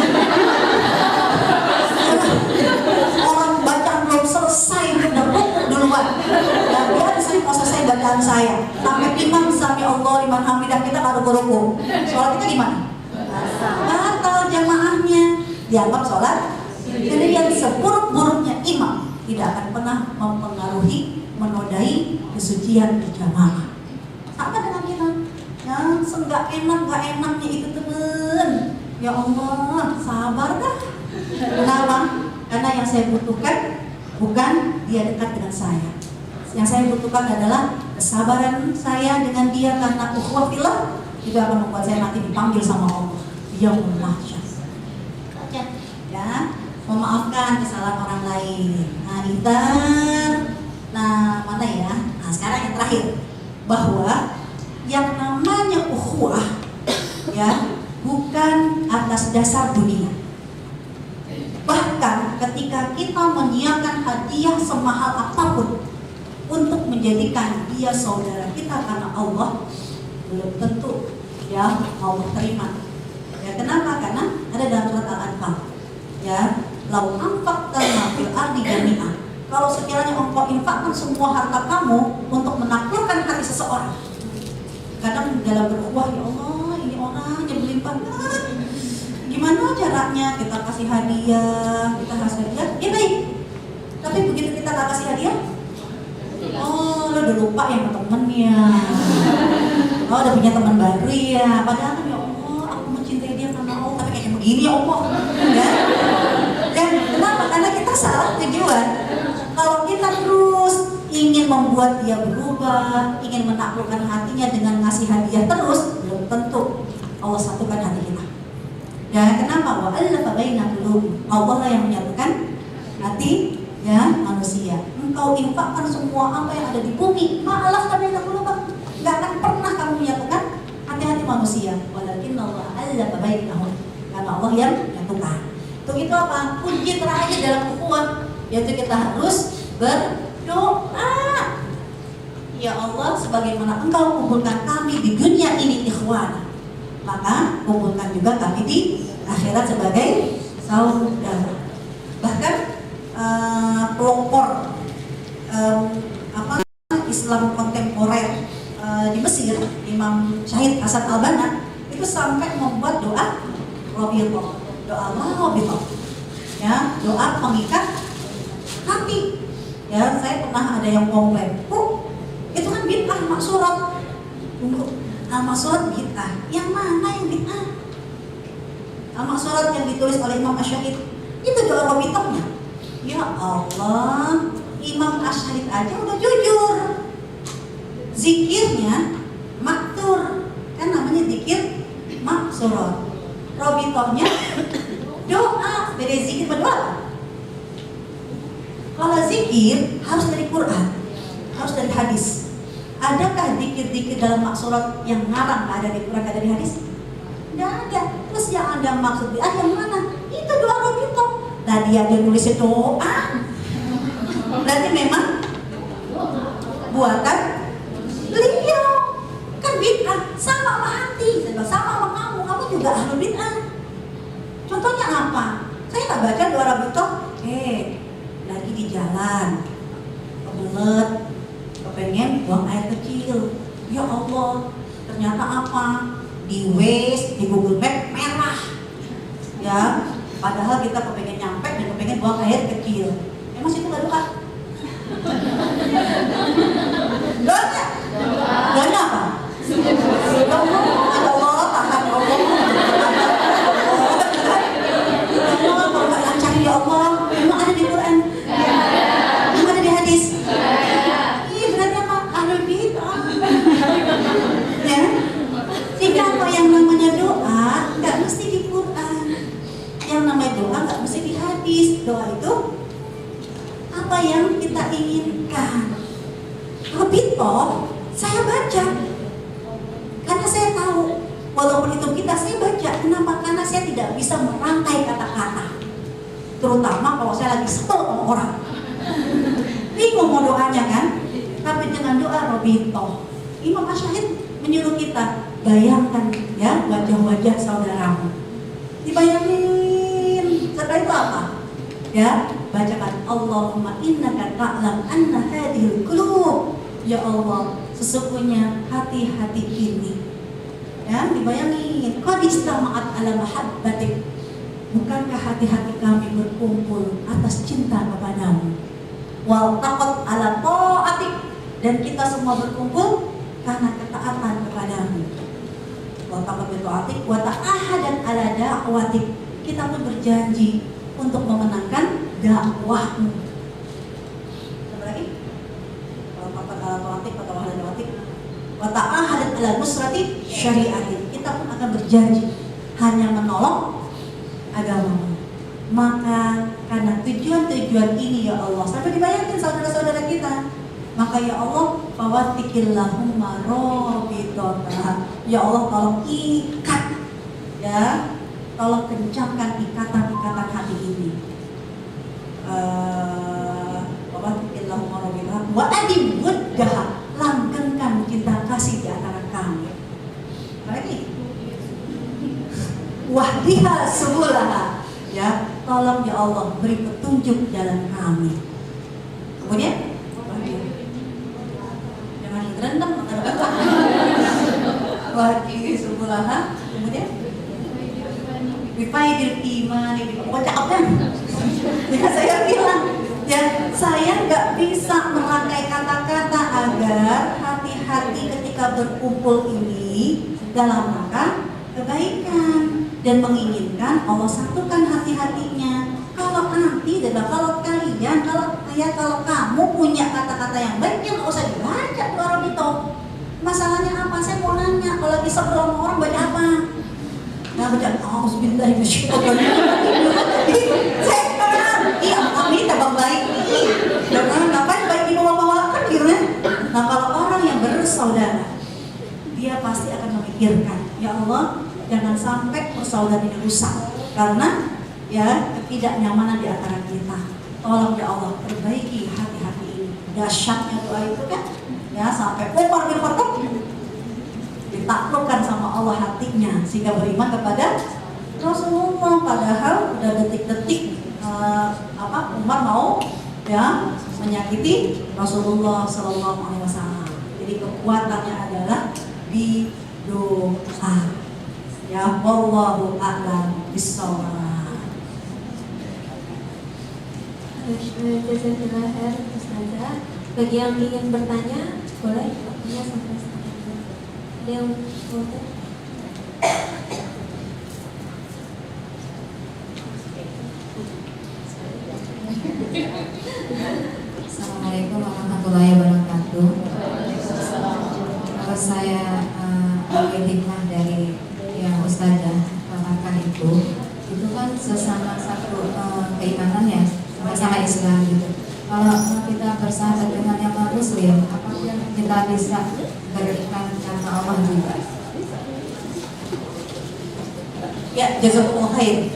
Speaker 1: Orang bacaan belum selesai, udah ruku duluan. Ya, dia saya mau selesai bacaan saya. Sampai imam sami Allah liman hamidah, kita nggak ruku-ruku. Sholat kita gimana? Batal jamaahnya, dianggap sholat. Jadi yang seburuk-buruknya imam tidak akan pernah mempengaruhi, menodai kesucian berjamaah. Sama dengan kita, ya, nggak enaknya itu temen. Ya Allah, sabar dah. Kenapa? Karena yang saya butuhkan bukan dia dekat dengan saya. Yang saya butuhkan adalah kesabaran saya dengan dia, karena ukhuwah fillah itu akan membuat saya nanti dipanggil sama Allah. Yaumul mahsyar. Ya, memaafkan kesalahan orang lain. Nah, mana ya? Nah, sekarang yang terakhir, bahwa yang namanya ukhuwah, ya, bukan atas dasar dunia. Bahkan ketika kita menyiapkan hadiah semahal apapun untuk menjadikan dia saudara kita karena Allah, belum tentu dia mau terima. Ya, kenapa? Karena ada dalam surat Al-Anfal, ya, lau anfaqta ma fil ardi jami'an. Kalau sekiranya engkau infakkan semua harta kamu untuk menaklukkan hati seseorang. Kadang dalam berukhuwah, ya Allah, ini orang nyebelin banget. Gimana caranya kita kasih hadiah, ya baik. Tapi begitu kita gak kasih hadiah, oh, lo udah lupa yang temennya. Oh, udah punya teman baru ya. Padahal kan, ya Allah, aku mencintai dia karena Allah, tapi kayak begini ya Allah. Ya. Dan kenapa? Karena kita salah tujuan. Kalau kita terus ingin membuat dia berubah, ingin menaklukkan hatinya dengan ngasih hadiah terus, belum tentu Allah satukan hati kita. Ya, kenapa? Wa allafa baina qulubi. Allah lah yang menyatukan hati, ya, manusia. Engkau infakkan semua apa yang ada di bumi, ma'alaf baina qulubi. Enggak akan pernah kamu menyatukan hati-hati manusia. Walakin Allah allafa bainahum. Karena Allah yang menyatukan. Untuk itu apa? Kunci terakhir dalam ukhuwah, yaitu kita harus berdoa. Ya Allah, sebagaimana Engkau kumpulkan kami di dunia ini ikhwan, maka kumpulkan juga kami di akhirat sebagai saudara. Bahkan pelopor Islam kontemporer di Mesir, Imam Syahid Hasan Al-Banna, itu sampai membuat doa Rabithah, doa Rabithah, ya, doa pengikat hati. Ya, saya pernah ada yang komplain, itu kan bid'ah maksurat. Al-Maksurat bid'ah. Yang mana yang bid'ah? Al-Maksurat yang ditulis oleh Imam Asy-Syahid, itu doa Rabithahnya. Ya Allah, Imam Asy-Syahid aja udah jujur. Zikirnya maktur, kan namanya zikir maksurat. Rabithahnya doa, beda zikir berdoa. Kalau zikir harus dari Quran, harus dari hadis. Adakah zikir-zikir dalam maksurat yang ngarang ada di Quran, ada di hadis? Tidak ada. Terus yang ada maksud yang mana? Itu doa Rabithah. Tadi ada nulisnya doa. Berarti memang buatan beliau. Kan bid'ah, sama sama hati, sama sama kamu juga ahlul bid'ah. Contohnya apa? Saya nggak baca doa Rabithah. Lagi di jalan, kebelet, kepengen buang air kecil. Ya Allah, ternyata apa? Di Waze, di Google Map merah. Ya, padahal kita kepengen nyampe dan kepengen buang air kecil. Emang situ nggak doa? Doanya? Doanya apa? Ya Allah, tahan ya Allah. Ya Allah, kalau nggak lancar ya Allah. Emang ada di Quran? Emang ada di hadis? Iya, berarti apa? Ahlul bidah. Ya? Sehingga apa yang namanya doa nggak mesti di Quran. Yang namanya doa nggak mesti di hadis. Doa itu apa yang kita inginkan. Lebih toh, saya baca karena saya tahu, walaupun itu kita saya baca. Kenapa? Karena saya tidak bisa merangkai kata-kata, terutama kalau saya lagi sebel sama orang, bingung mau doanya kan. Tapi dengan doa Robito, Imam Asy'ari menyuruh kita bayangkan ya wajah-wajah saudaramu, dibayangin. Setelah itu apa? Ya, bacakan Allahumma innaka ta'lam anna hadhil qulub. Ya Allah, sesungguhnya hati-hati ini, ya, dibayangin, qad istama'at ala mahabbatik. Bukankah hati-hati kami berkumpul atas cinta kepadamu? Wal taqat ala ta'atik, dan kita semua berkumpul karena ketaatan kepadamu. Wal taqat bi ta'atik wa ta'ahadan ala da'watik. Kita pun berjanji untuk memenangkan dakwahmu. Apa lagi? Wal taqat ala ta'atik wa ta'ahadan da'watik wa ta'ahadan ala nusrati syari'atik. Kita pun akan berjanji hanya menolong agamamu. Maka karena tujuan-tujuan ini ya Allah, sampai dibayangkan saudara-saudara kita, maka ya Allah, fawatikillahumma robitona. Ya Allah, tolong ikat, ya, tolong kencangkan ikatan-ikatan hati ini. Fawatikillahumma robitona wa adim wuddah, langgengkan cinta kasih di antara kami. Lagi, wahdiha subulaha, ya, tolong ya Allah beri petunjuk jalan kami. Kemudian jangan direndam kata-kata. Wahdiha subulaha. Kemudian bifaidil iman, cakep kan? Ya saya bilang, ya saya nggak bisa merangkai kata-kata agar hati-hati ketika berkumpul ini dalam rangka kebaikan dan menginginkan Allah satukan hati-hatinya. Kalau nanti dan kalau kalian, kalau kamu punya kata-kata yang baik, ya nggak usah dibaca orang itu. Masalahnya apa? Saya mau nanya, kalau lagi sebel sama orang baca apa? Nggak baca auzubillahi minasyaitonir. Saya kan, iya kami tabang baik. Jangan ngapain baik dibawa-bawakan gitu ya. Nah kalau orang yang bersaudara, dia pasti akan memikirkan, ya Allah, jangan sampai persaudaraan ini rusak karena ya ketidaknyamanan di antara kita. Tolong ya Allah perbaiki hati-hati ini. Dahsyatnya doa itu kan, ya sampai Umar bin Khattab ditaklukkan sama Allah hatinya sehingga beriman kepada Rasulullah. Padahal udah detik-detik Umar mau ya menyakiti Rasulullah Sallallahu Alaihi Wasallam. Jadi kekuatannya adalah di doa. Ya, wallahu a'lam bishawab.
Speaker 2: Jazakallah khair Ustazah. Bagi yang ingin bertanya, boleh waktunya sampai setengah jam. Ada yang boleh?
Speaker 3: Assalamualaikum warahmatullahi wabarakatuh. Kalau saya ambil hikmah dari yang Ustazah katakan itu kan sesama satu keimanan ya, sama-sama Islam gitu. Kalau kita bersahabat dengan yang non Muslim, apakah kita bisa beriman karena Allah juga?
Speaker 1: Ya, jazakumullah khair.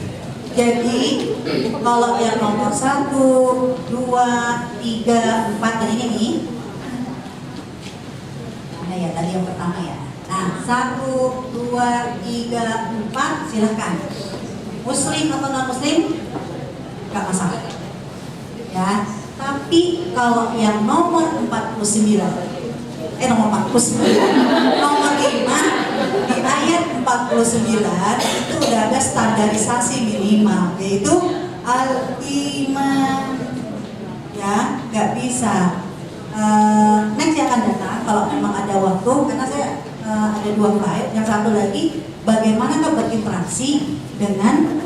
Speaker 1: Jadi kalau yang nomor 1, 2, 3, 4 dan ini nih, mana ya tadi yang pertama ya. Nah 1, 2, 3, 4 silahkan. Muslim atau non Muslim nggak masalah. Ya. Tapi kalau yang nomor 49, nomor 5 di ayat 49 itu udah ada standarisasi minimal, yaitu al-iman. Ya, nggak bisa. Next yang akan datang kalau memang ada waktu, karena saya ada 2 slide. Yang satu lagi, bagaimana kita berinteraksi dengan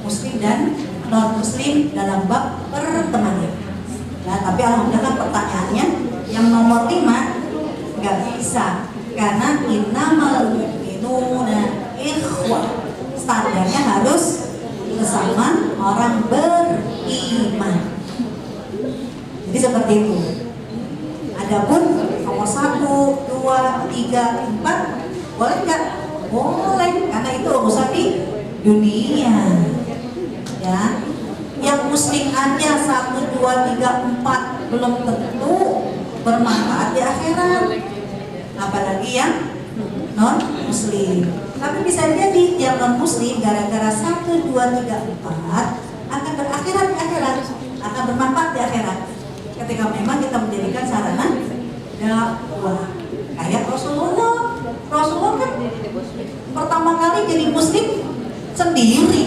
Speaker 1: muslim dan non muslim dalam bab pertemanan. Ya, tapi alhamdulillah kan pertanyaannya yang nomor 5 nggak bisa, karena innamal mu'minuna ikhwah, standarnya harus sesama orang beriman. Jadi seperti itu. Adapun nomor 1, 2, 3, 4 boleh nggak? Boleh, karena itu urusan di dunia. Ya, yang muslim aja 1, 2, 3, 4 belum tentu bermanfaat di akhirat, apalagi yang non muslim. Tapi bisa jadi yang non muslim gara-gara 1, 2, 3, 4 akan berakhirat di akhirat, akan bermanfaat di akhirat ketika memang kita menjadikan sarana dakwah. Kayak Rasulullah kan pertama kali jadi muslim sendiri,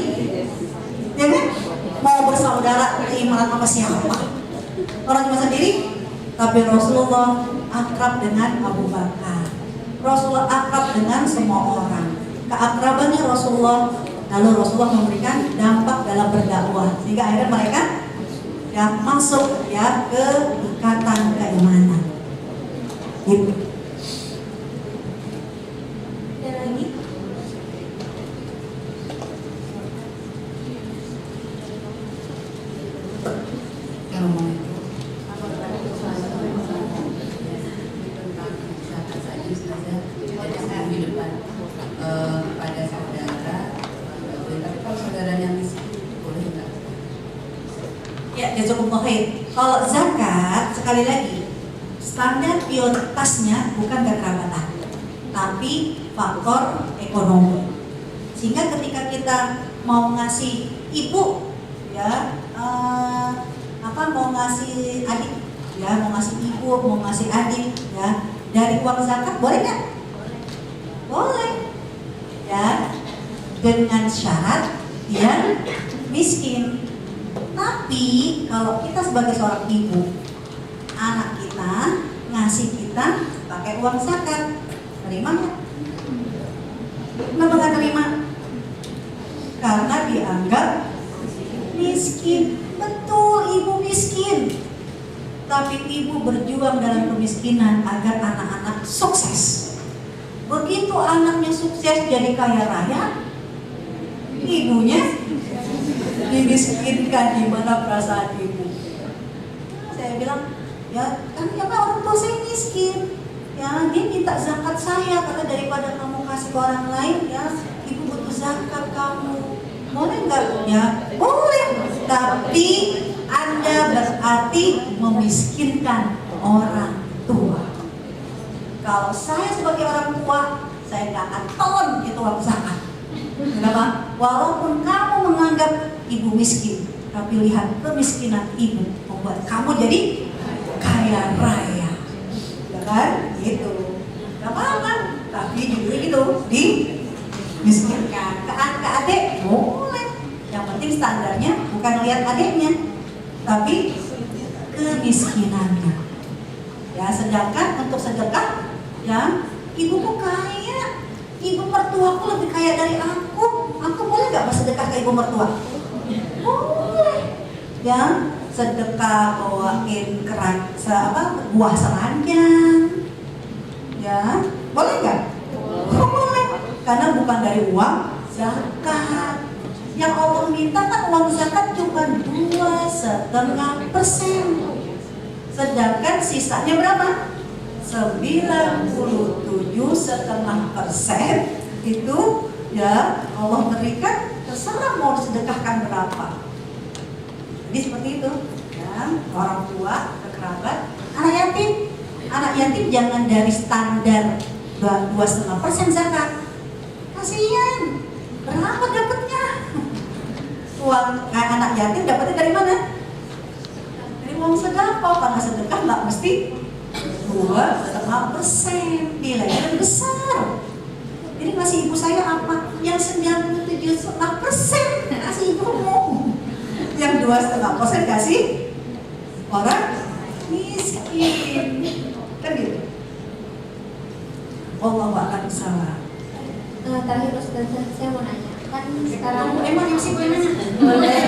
Speaker 1: ya kan? Mau bersaudara keimanan sama siapa? Orang cuma sendiri. Tapi Rasulullah akrab dengan Abu Bakar. Rasulullah akrab dengan semua orang. Keakrabannya Rasulullah, lalu Rasulullah memberikan dampak dalam berdakwah, sehingga akhirnya mereka yang masuk ya ke ikatan keimanan. Gitu.
Speaker 2: Ada lagi?
Speaker 3: Kalau mau itu di depan pada saudara, tapi kalau saudara yang miskin boleh nggak?
Speaker 1: Ya, jazakumullah khair. Kalau zakat, sekali lagi, standar prioritasnya bukan kekerabatan, tapi faktor ekonomi. Sehingga ketika kita mau ngasih ibu, ya, mau ngasih adik, ya, mau ngasih ibu, mau ngasih adik, ya, dari uang zakat boleh nggak? Boleh, ya, dengan syarat dia miskin. Tapi kalau kita sebagai seorang ibu, anak kita ngasih kita pakai uang zakat, terima nggak? Kenapa nggak terima? Karena dianggap miskin. Betul, ibu miskin, tapi ibu berjuang dalam kemiskinan agar anak-anak sukses. Begitu anaknya sukses jadi kaya raya, ibunya dimiskinkan. Di mana perasaan ibu? Saya bilang, ya kan karena orang tua saya miskin, ya dia minta zakat saya, karena daripada kamu kasih ke orang lain, ya ibu butuh zakat kamu. Boleh nggak? Ya boleh, tapi Anda berarti memiskinkan orang tua. Kalau saya sebagai orang tua, saya nggak akan telan itu uang zakat. Kenapa? Walaupun kamu menganggap ibu miskin, tapi lihat kemiskinan ibu membuat kamu jadi kaya raya, ya kan? Gitu. Gak apa-apa, tapi judul itu dimiskinkan. Ke adik boleh. Yang penting standarnya bukan lihat adiknya, tapi kemiskinannya. Ya, sedangkan untuk sedekah, ya ibuku kaya, ibu mertuaku lebih kaya dari aku boleh nggak bersedekah ke ibu mertua? Boleh. Ya, sedekah bawain buah seranjang, ya boleh nggak? Boleh, karena bukan dari uang zakat. Yang Allah minta kan uang zakat cuma 2,5%, sedangkan sisanya berapa? 97,5% itu ya Allah berikan, terserah mau disedekahkan berapa. Jadi seperti itu ya, orang tua, kerabat, anak yatim jangan dari standar 2,5% zakat. Kasihan, berapa dapatnya? Uang anak yatim dapatnya dari mana? Dari uang sedekah, karena sedekah nggak mesti 2,5%, nilainya besar. Jadi ngasih ibu saya apa? Yang 97,5% ngasih ibumu. yang 2,5% kasih orang miskin, kan gitu. Wallahu a'lam bishawab.
Speaker 2: Terakhir Ustazah, saya mau nanya, kan sekarang
Speaker 1: Emang yang sih boleh nanya?
Speaker 2: boleh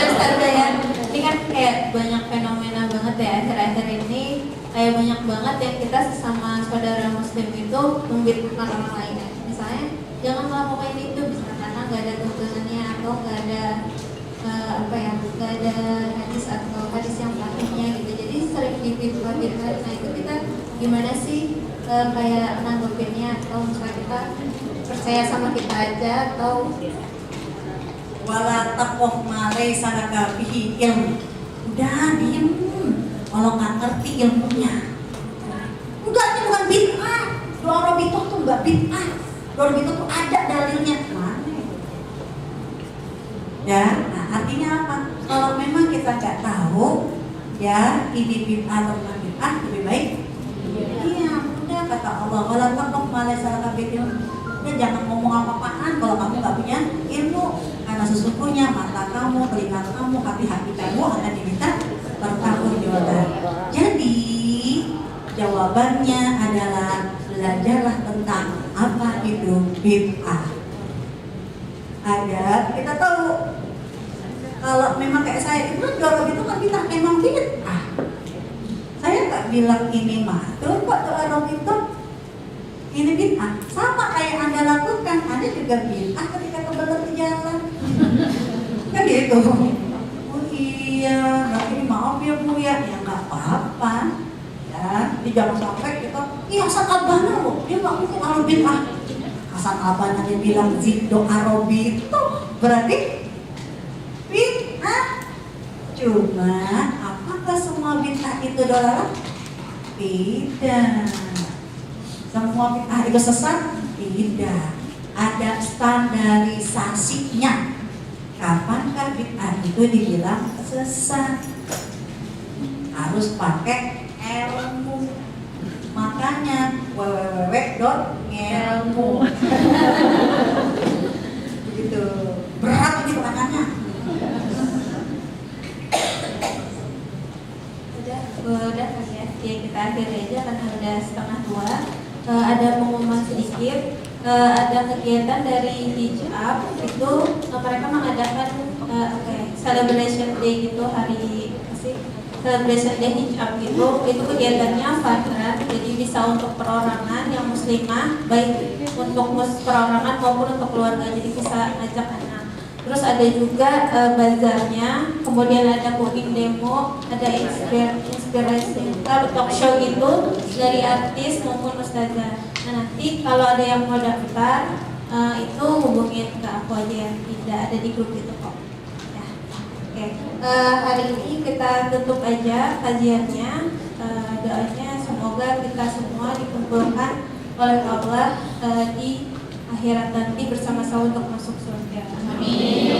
Speaker 2: Ustazah ya, ini kan kayak banyak fenomena banget ya akhir-akhir ini, kayak banyak banget yang kita sesama saudara muslim itu membid'ahkan orang lain ya. Misalnya jangan melakukan itu bisa karena nggak ada tuntunannya atau nggak ada nggak ada hadis atau hadis yang sahihnya gitu, jadi sering dibid'ahkan. Nah itu kita gimana sih kayak nanggepinnya, atau misalnya kita percaya sama kita aja atau
Speaker 1: Wala taqof ma laysa laka bihi ilmu. Udah diem, kalau nggak ngerti ilmunya. Udah, ini bukan bid'ah. Doa Robito tuh nggak bid'ah. Doa Robito tuh ada dalilnya. Mana? Ya, nah artinya apa? Kalau memang kita nggak tahu, ya ini bid'ah atau bukan bid'ah, lebih baik. Iya, udah kata Allah. Wala taqof ma laysa laka bihi ilmu. Udah, jangan ngomong apa-apaan kalau kamu nggak punya ilmu. Karena sesungguhnya mata kamu, telinga kamu, hati kamu akan diminta pertanggungjawaban. Jadi jawabannya adalah belajarlah tentang apa itu bid'ah. Agar kita tahu kalau memang kayak saya itu doa itu kan kita memang bid'ah. Saya nggak bilang ini matur kok doa itu ini bid'ah. Sama kayak Anda lakukan, Anda juga bid'ah ketika kebelet di jalan. Kan gitu. Oh iya, berarti maaf ya Bu ya. Ya nggak apa-apa. Ya, jangan sampai kita, iya Hasan Albana loh, dia nggak mungkin ahlu bid'ah. Hasan Albana dia bilang doa Robi itu berarti bid'ah. Cuma apakah semua bid'ah itu dolalah? Tidak. Semua bid'ah itu sesat? Tidak. Ada standarisasinya. Kapankah bid'ah itu dibilang sesat? Harus pakai ilmu. Makanya www.ilmu. Begitu. Berat ini pertanyaannya.
Speaker 2: udah kan ya, kita akhiri aja karena udah 1:30. Ada pengumuman sedikit. Ada kegiatan dari Hijab itu mereka mengadakan celebration day gitu, hari celebration day Hijab gitu. Itu kegiatannya fadran, jadi bisa untuk perorangan yang muslimah, baik untuk perorangan maupun untuk keluarga, jadi bisa ngajak anak. Terus ada juga bazarnya, kemudian ada cooking demo, ada inspirasi talk show gitu dari artis maupun ustazah. Nah nanti kalau ada yang mau daftar itu hubungin ke aku aja ya, tidak ada di grup itu kok. Ya. Oke. Hari ini kita tutup aja kajiannya. Doanya semoga kita semua dikumpulkan oleh Allah di akhirat nanti bersama-sama untuk masuk surga. Amin.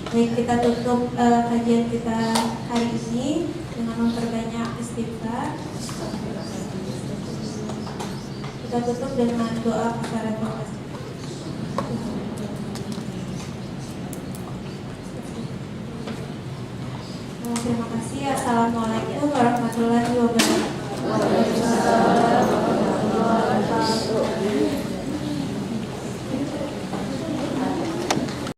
Speaker 2: Baik, kita tutup kajian kita hari ini dengan memperbanyak istighfar. Kita tutup dengan doa kafarat majelis. Terima kasih. Assalamualaikum warahmatullahi wabarakatuh.